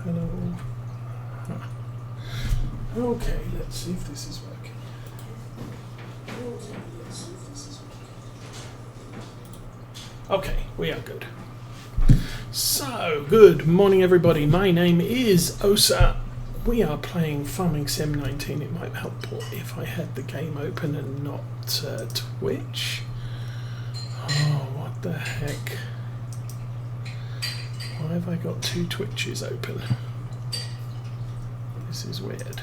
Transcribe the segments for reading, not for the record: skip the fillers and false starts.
hello. Okay, let's see if this is working. Okay, we are good. So, good morning everybody. My name is Osa. We are playing Farming Sim 19. It might help if I had the game open and not Twitch. Oh, what the heck. Why have I got two Twitches open? This is weird.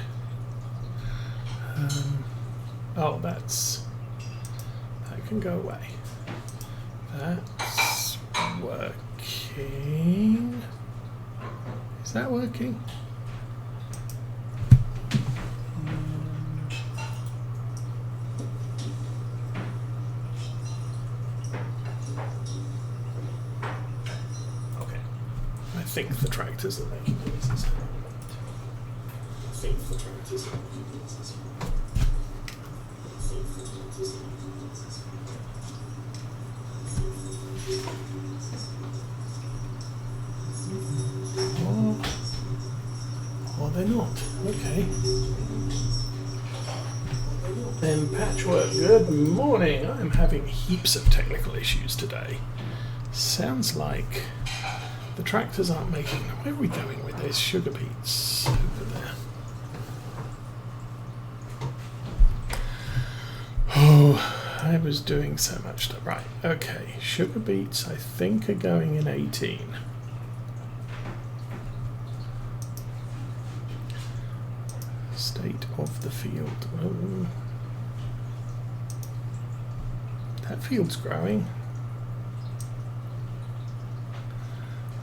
Oh, that can go away. That's working. Is that working? Okay. I think the tractors are making noises. Or they're not. Okay. Then Patchwork, good morning. I'm having heaps of technical issues today. Sounds like the tractors aren't making... Where are we going with this? Sugar beets over there. Oh, I was doing so much stuff. Right, okay. Sugar beets, I think, are going in 18. State of the field. Oh. That field's growing.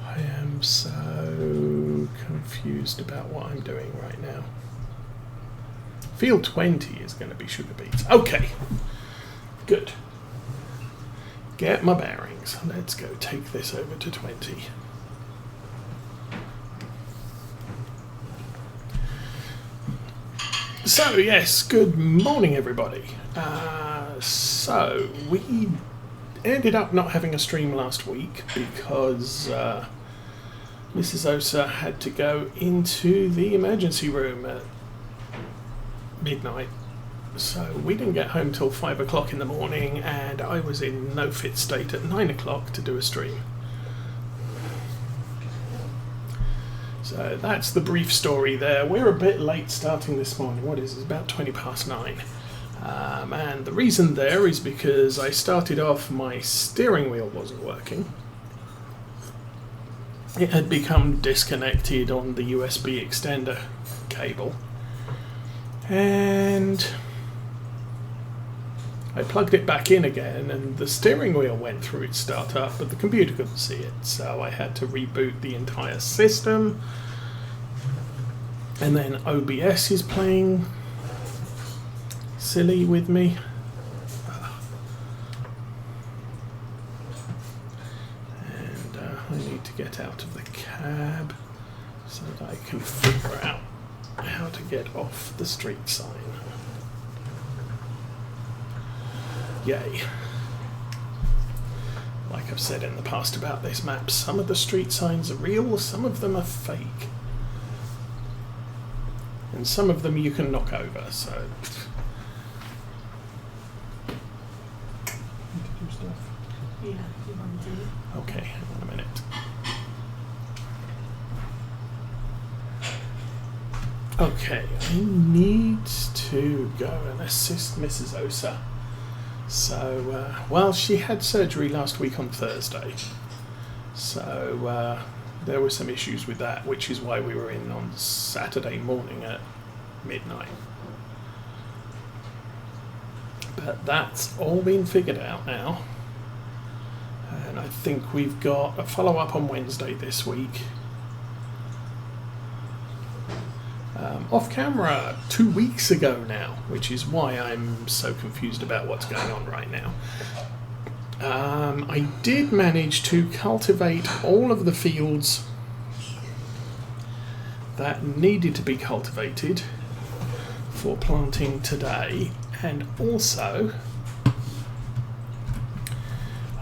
I am so confused about what I'm doing right now. Field 20 is going to be sugar beets. Okay, good. Get my bearings. Let's go take this over to 20. So, yes, good morning, everybody. So, we ended up not having a stream last week because Mrs. Osa had to go into the emergency room at midnight. So, we didn't get home till 5 o'clock in the morning, and I was in no fit state at 9 o'clock to do a stream. So that's the brief story there. We're a bit late starting this morning. What is it? It's about 20 past 9. And the reason there is because I started off, my steering wheel wasn't working. It had become disconnected on the USB extender cable. And I plugged it back in again and the steering wheel went through its startup, but the computer couldn't see it, so I had to reboot the entire system. And then OBS is playing silly with me. And I need to get out of the cab so that I can figure out how to get off the street sign. Yay. Like I've said in the past about this map, some of the street signs are real, some of them are fake. And some of them you can knock over, so... Need to do stuff? Yeah, you want to do it? Okay, hang on a minute. Okay, I need to go and assist Mrs. Osa. So, well, she had surgery last week on Thursday. So, there were some issues with that, which is why we were in on Saturday morning at midnight. But that's all been figured out now. And I think we've got a follow-up on Wednesday this week. Off camera 2 weeks ago now, which is why I'm so confused about what's going on right now. I did manage to cultivate all of the fields that needed to be cultivated for planting today, and also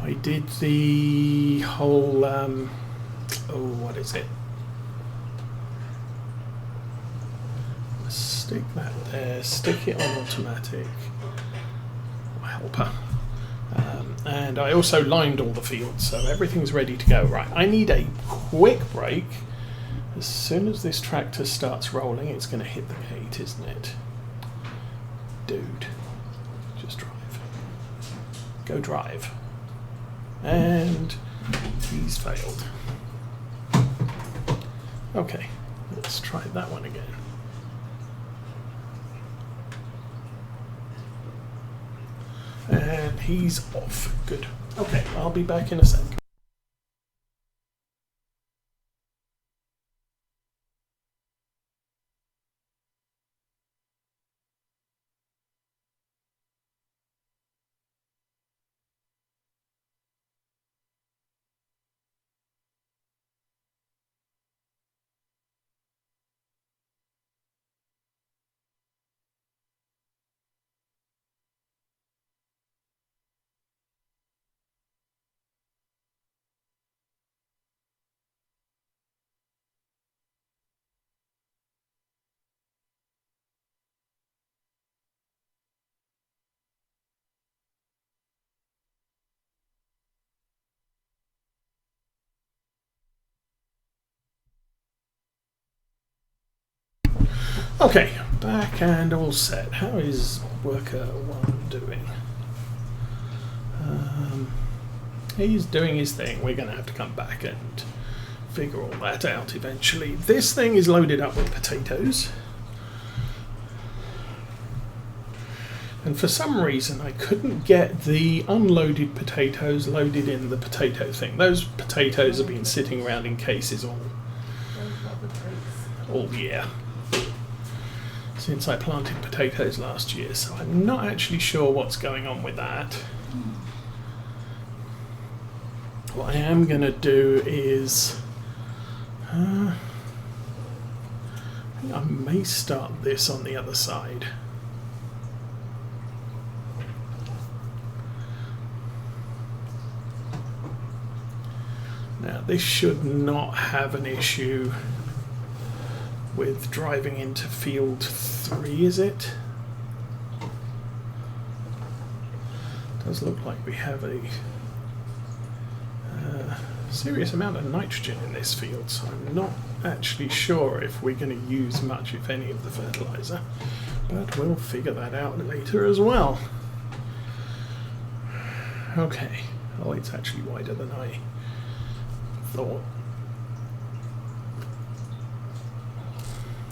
I did the whole what is it? Stick that there, stick it on automatic. Helper. And I also lined all the fields, so everything's ready to go. Right, I need a quick break. As soon as this tractor starts rolling, it's going to hit the gate, isn't it? Dude, just drive. Go drive. And he's failed. Okay, let's try that one again. And he's off. Good. Okay, I'll be back in a sec. Okay, back and all set. How is worker 1 doing? He's doing his thing. We're going to have to come back and figure all that out eventually. This thing is loaded up with potatoes. And for some reason I couldn't get the unloaded potatoes loaded in the potato thing. Those potatoes have been sitting around in cases all year. Since I planted potatoes last year, so I'm not actually sure what's going on with that. What I am going to do is I think I may start this on the other side. Now this should not have an issue with driving into field 3, is it? Does look like we have a serious amount of nitrogen in this field, so I'm not actually sure if we're going to use much, if any, of the fertilizer, but we'll figure that out later as well. Okay, oh, it's actually wider than I thought.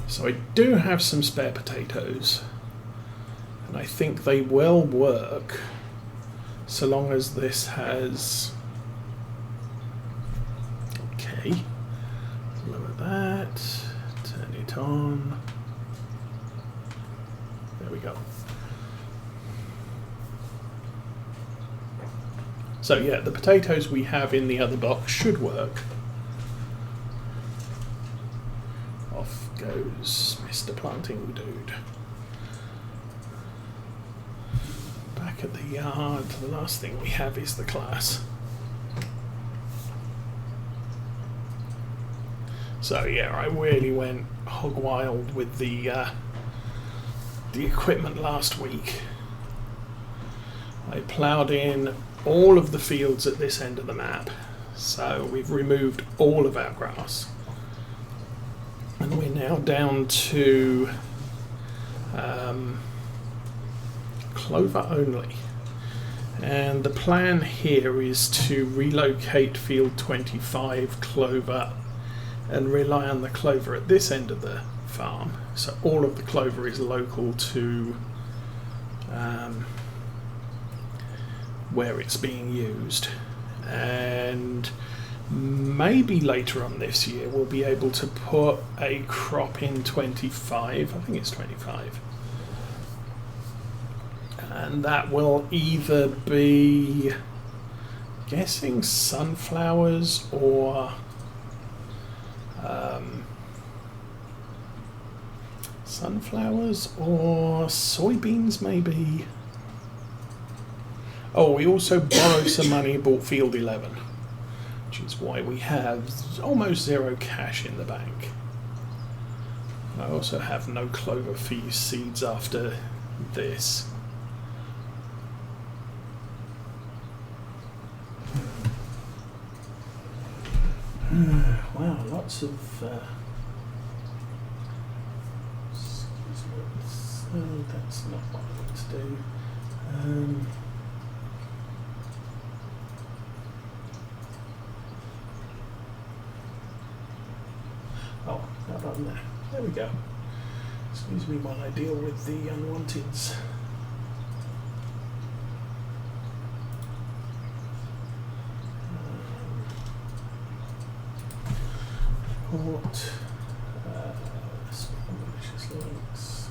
So I do have some spare potatoes, and I think they will work so long as this has... Okay, lower that, turn it on, there we go. So yeah, the potatoes we have in the other box should work. Off goes Mr. Planting Dude. Back at the yard, the last thing we have is the class. So yeah, I really went hog wild with the equipment last week. I ploughed in all of the fields at this end of the map, so we've removed all of our grass. And we're now down to clover only. And the plan here is to relocate field 25 clover and rely on the clover at this end of the farm. So all of the clover is local to where it's being used. And maybe later on this year we'll be able to put a crop in 25, I think it's 25. And that will either be, guessing, sunflowers or soybeans maybe. Oh, we also borrowed some money, bought field 11, which is why we have almost zero cash in the bank. I also have no clover seeds after this. Wow, lots of excuse me, so that's not what I want to do. Oh, that button there. There we go. Excuse me while I deal with the unwanteds. Report. Malicious links.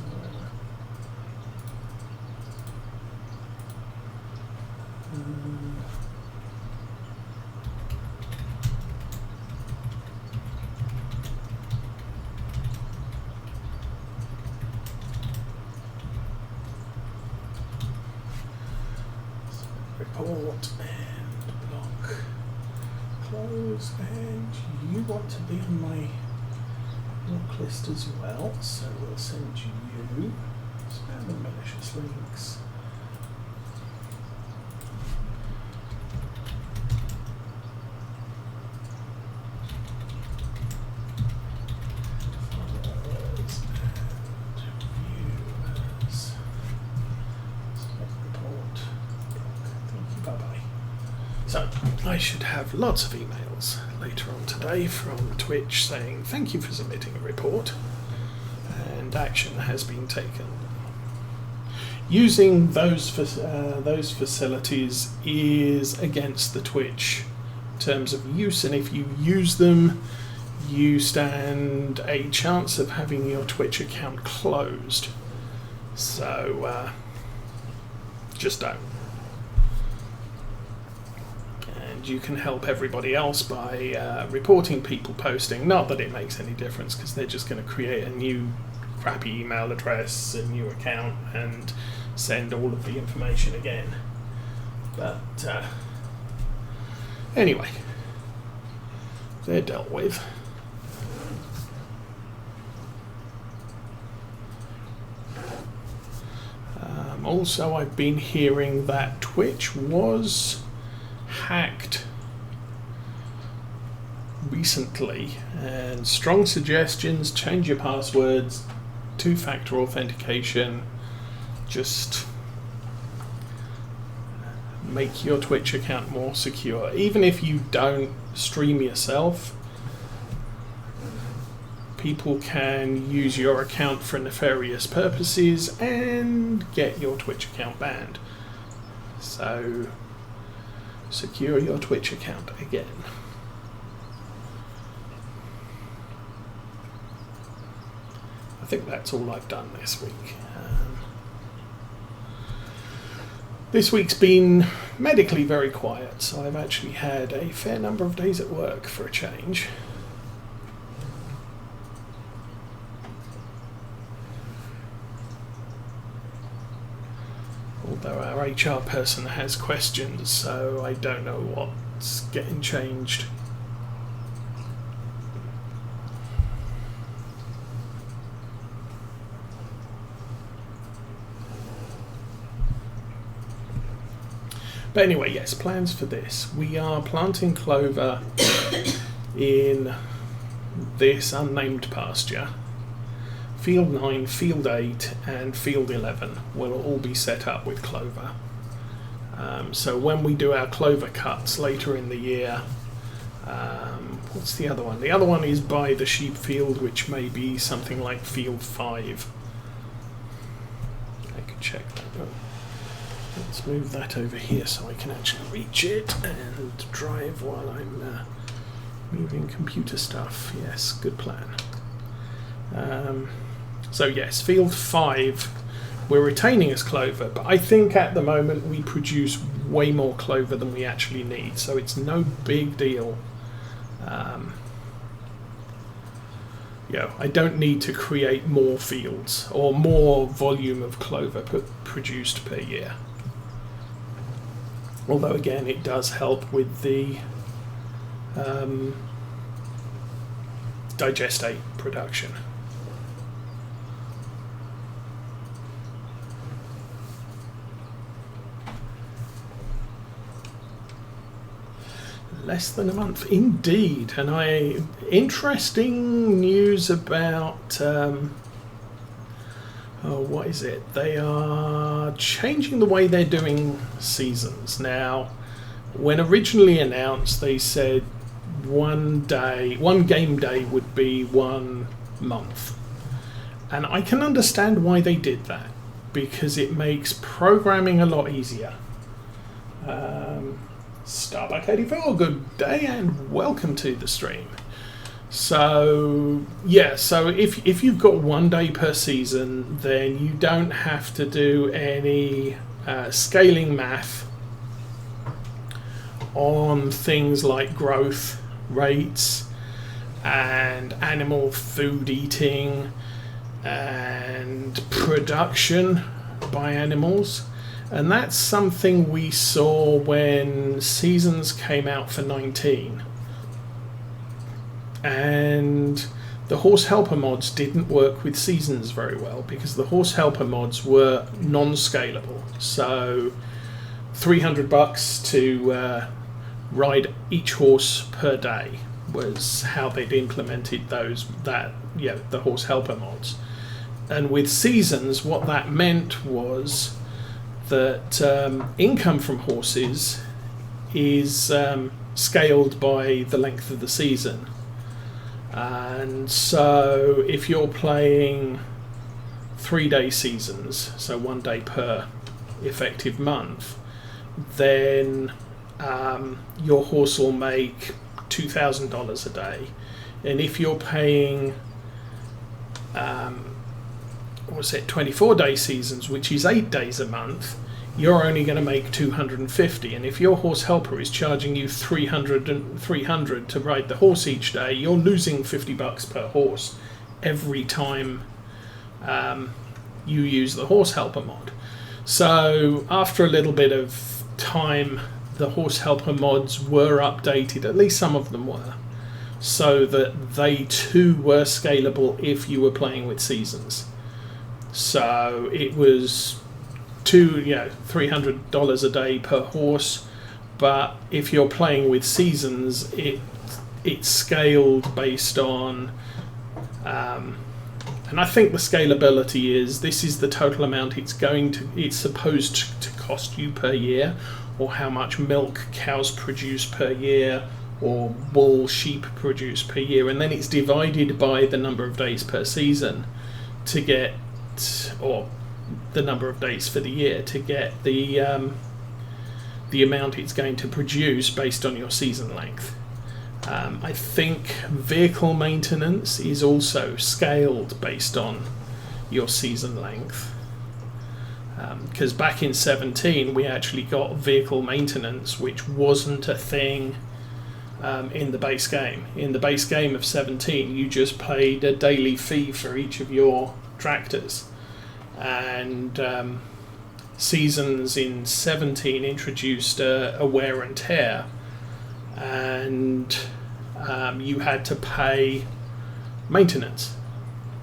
Report and block. Close, and you want to be on my block list as well, so we'll send you spam and malicious links. So, I should have lots of emails later on today from Twitch saying thank you for submitting a report and action has been taken. Using those facilities is against the Twitch terms of use, and if you use them, you stand a chance of having your Twitch account closed. So, just don't. You can help everybody else by reporting people posting. Not that it makes any difference, because they're just going to create a new crappy email address, a new account, and send all of the information again. But anyway, they're dealt with. Also, I've been hearing that Twitch was hacked recently, and strong suggestions: change your passwords, two-factor authentication, just make your Twitch account more secure. Even if you don't stream yourself, people can use your account for nefarious purposes and get your Twitch account banned. So secure your Twitch account again. I think that's all I've done this week. This week's been medically very quiet, so I've actually had a fair number of days at work for a change. Although our HR person has questions, so I don't know what's getting changed. But anyway, yes, plans for this. We are planting clover in this unnamed pasture. Field 9, Field 8 and Field 11 will all be set up with clover. So when we do our clover cuts later in the year, what's the other one? The other one is by the sheep field, which may be something like Field 5. I could check that. Let's move that over here so I can actually reach it and drive while I'm moving computer stuff. Yes, good plan. So yes, Field 5 we're retaining as clover, but I think at the moment we produce way more clover than we actually need, so it's no big deal. I don't need to create more fields or more volume of clover produced per year. Although again, it does help with the digestate production. Less than a month, indeed. And interesting news about what is it? They are changing the way they're doing seasons now. When originally announced, they said one game day would be 1 month, and I can understand why they did that, because it makes programming a lot easier. Starbuck84, good day and welcome to the stream. So yeah, so if you've got 1 day per season, then you don't have to do any scaling math on things like growth rates and animal food eating and production by animals. And that's something we saw when seasons came out for 19. And the horse helper mods didn't work with seasons very well, because the horse helper mods were non-scalable. So $300 to ride each horse per day was how they'd implemented the horse helper mods. And with seasons, what that meant was that income from horses is scaled by the length of the season. And so if you're playing 3-day seasons, so 1 day per effective month, then your horse will make $2,000 a day. And if you're paying 24-day seasons, which is 8 days a month, you're only going to make $250. And if your horse helper is charging you $300 to ride the horse each day, you're losing $50 per horse every time you use the horse helper mod. So after a little bit of time, the horse helper mods were updated, at least some of them were, so that they too were scalable if you were playing with seasons. So it was $300 a day per horse, but if you're playing with seasons, it's scaled based on and I think the scalability is, this is the total amount it's supposed to cost you per year, or how much milk cows produce per year, or wool sheep produce per year, and then it's divided by the number of days per season to get, or the number of days for the year to get the amount it's going to produce based on your season length. I think vehicle maintenance is also scaled based on your season length, because back in 17 we actually got vehicle maintenance, which wasn't a thing in the base game. In the base game of 17, you just paid a daily fee for each of your tractors, and seasons in 17 introduced a wear and tear, and you had to pay maintenance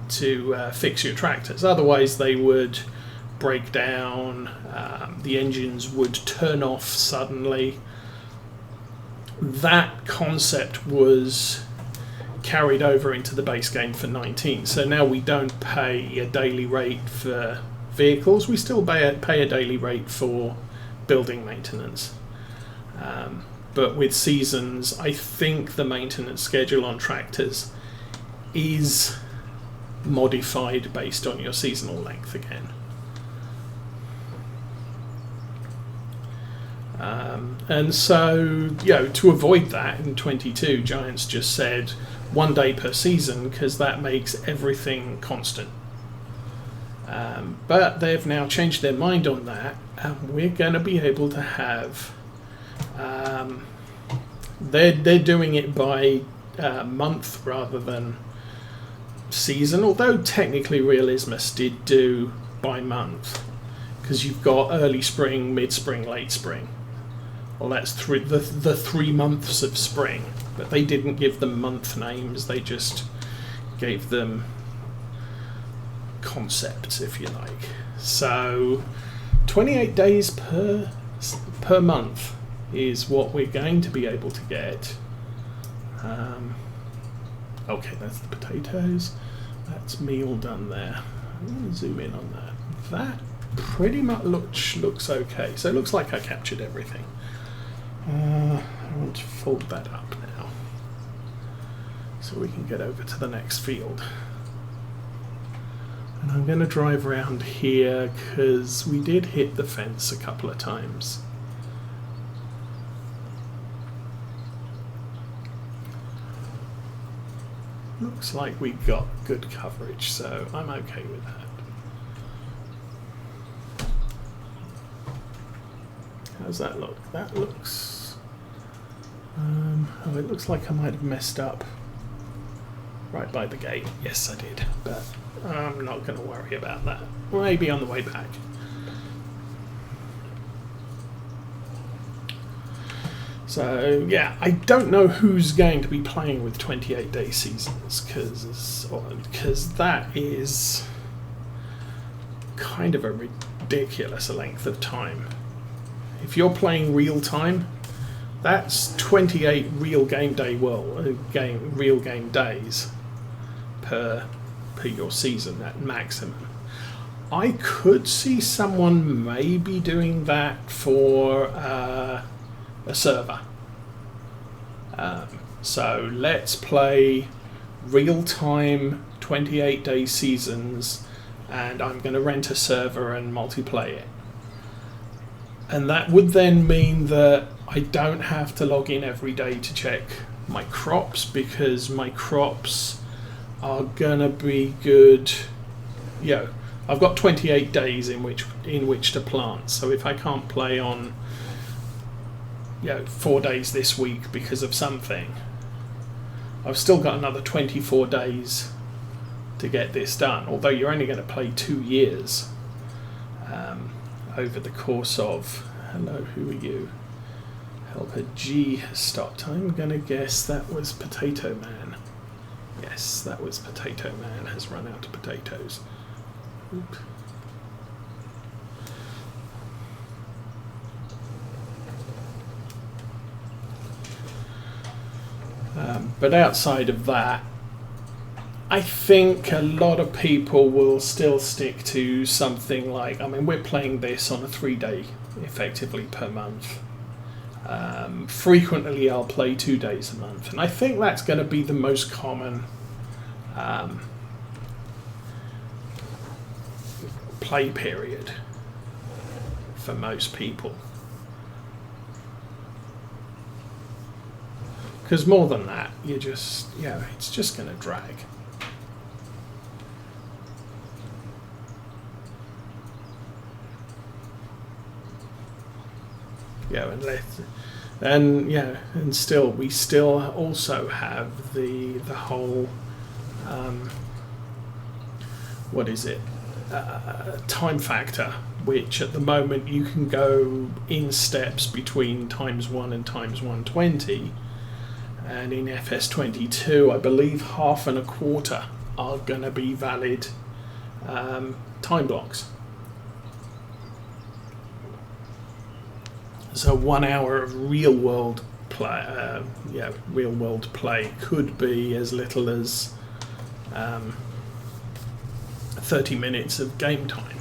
to fix your tractors. Otherwise they would break down, the engines would turn off suddenly. That concept was carried over into the base game for 19. So now we don't pay a daily rate for vehicles, we still pay a daily rate for building maintenance. But with seasons, I think the maintenance schedule on tractors is modified based on your seasonal length again. And so, to avoid that in 22, Giants just said 1 day per season, because that makes everything constant. But they've now changed their mind on that, and we're going to be able to have... They're doing it by month rather than season, although technically Realismus did do by month, because you've got early spring, mid-spring, late spring. Well, that's the 3 months of spring, but they didn't give them month names, they just gave them concepts, if you like. So 28 days per month is what we're going to be able to get. Okay, that's the potatoes. That's meal done there. I'm going to zoom in on that. That pretty much looks okay. So it looks like I captured everything. I want to fold that up now so we can get over to the next field. And I'm going to drive around here because we did hit the fence a couple of times. Looks like we got good coverage, so I'm okay with that. How's that look? That looks... oh, it looks like I might have messed up right by the gate. Yes, I did, but I'm not going to worry about that. Maybe on the way back. So yeah, I don't know who's going to be playing with 28-day seasons because that is kind of a ridiculous length of time. If you're playing real time, that's 28 real game days per your season at maximum. I could see someone maybe doing that for a server. So let's play real-time 28-day seasons, and I'm going to rent a server and multiplayer it. And that would then mean that I don't have to log in every day to check my crops, because my crops are going to be good. I've got 28 days in which to plant. So if I can't play on 4 days this week because of something, I've still got another 24 days to get this done, although you're only going to play 2 years over the course of... Hello, who are you? Helper G has stopped. I'm going to guess that was Potato Man. Yes, that was Potato Man has run out of potatoes. Oop. But outside of that, I think a lot of people will still stick to something like, we're playing this on a 3-day effectively per month. Frequently I'll play 2 days a month, and I think that's going to be the most common play period for most people. Because more than that, it's just going to drag. And still, we still also have the whole time factor, which at the moment you can go in steps between ×1 and ×120, and in FS22 I believe 1/2 and 1/4 are going to be valid time blocks. So 1 hour of real world play could be as little as 30 minutes of game time.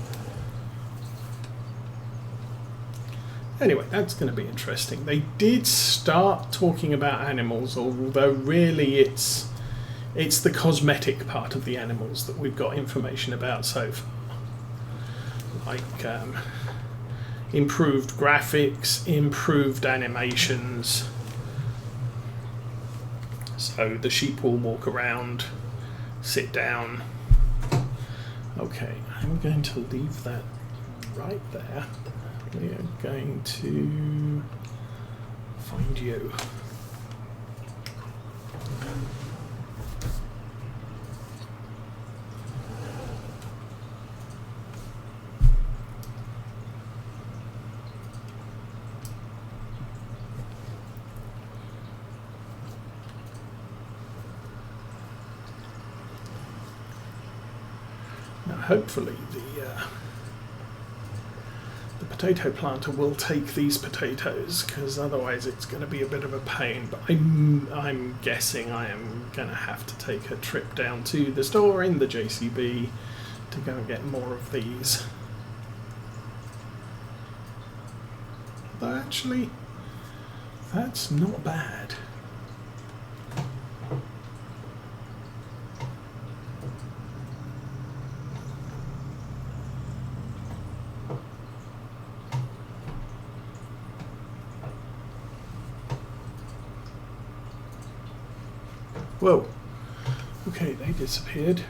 Anyway, that's going to be interesting. They did start talking about animals, although really it's the cosmetic part of the animals that we've got information about so far. Like improved graphics, improved animations. So the sheep will walk around, sit down. Okay, I'm going to leave that right there. We are going to find you. Now, hopefully the potato planter will take these potatoes, because otherwise it's going to be a bit of a pain. But I'm guessing I am going to have to take a trip down to the store in the JCB to go and get more of these. But actually, that's not bad. Whoa. Okay, they disappeared.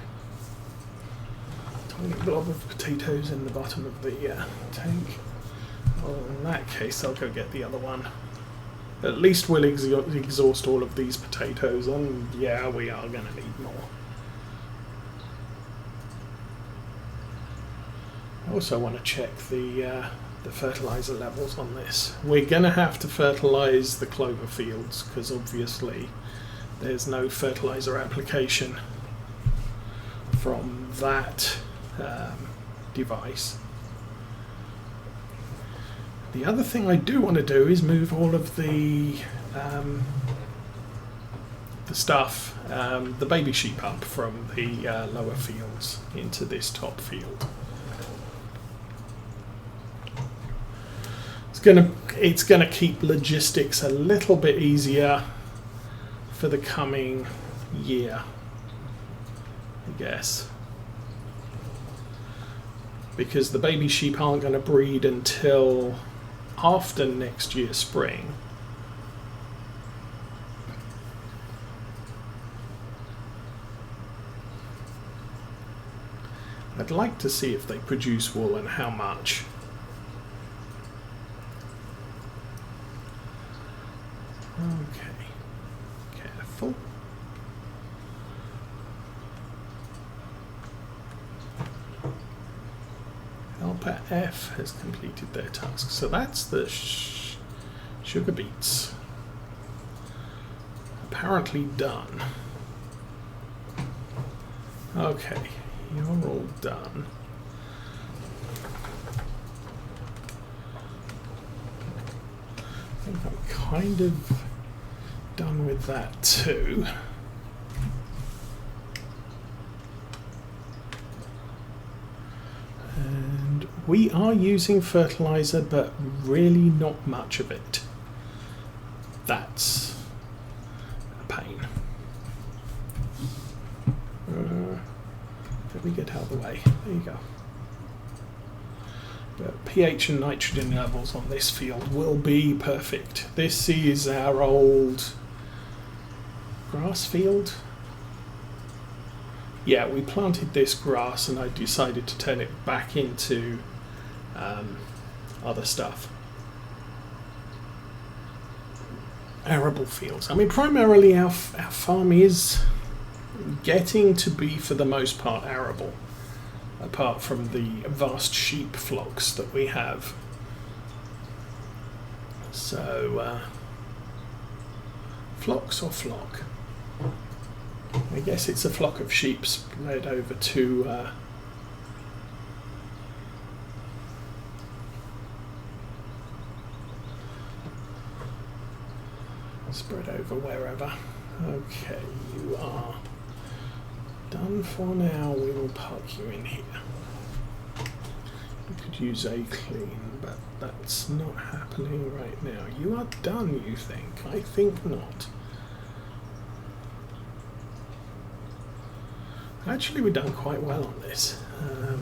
Tiny blob of potatoes in the bottom of the tank. Well, in that case, I'll go get the other one. At least we'll exhaust all of these potatoes, and yeah, we are going to need more. I also want to check the fertilizer levels on this. We're going to have to fertilize the clover fields, because obviously there's no fertilizer application from that device. The other thing I do want to do is move all of the stuff, the baby sheep up from the lower fields into this top field. It's gonna keep logistics a little bit easier for the coming year, I guess, because the baby sheep aren't going to breed until after next year spring. I'd like to see if they produce wool and how much. Okay. Careful. Helper F has completed their task. So that's the sugar beets. Apparently done. Okay, you're all done. I think I'm kind of done with that too. And we are using fertilizer, but really not much of it. That's a pain. Let me get out of the way. There you go. But pH and nitrogen levels on this field will be perfect. This is our old grass field. Yeah, we planted this grass and I decided to turn it back into other stuff. Arable fields. I mean, primarily our farm is getting to be, for the most part, arable, apart from the vast sheep flocks that we have. So, flocks or flock? I guess it's a flock of sheep spread over to spread over wherever. Okay, you are done for now. We will park you in here. We could use a clean, but that's not happening right now. You are done, you think? I think not. Actually, we've done quite well on this.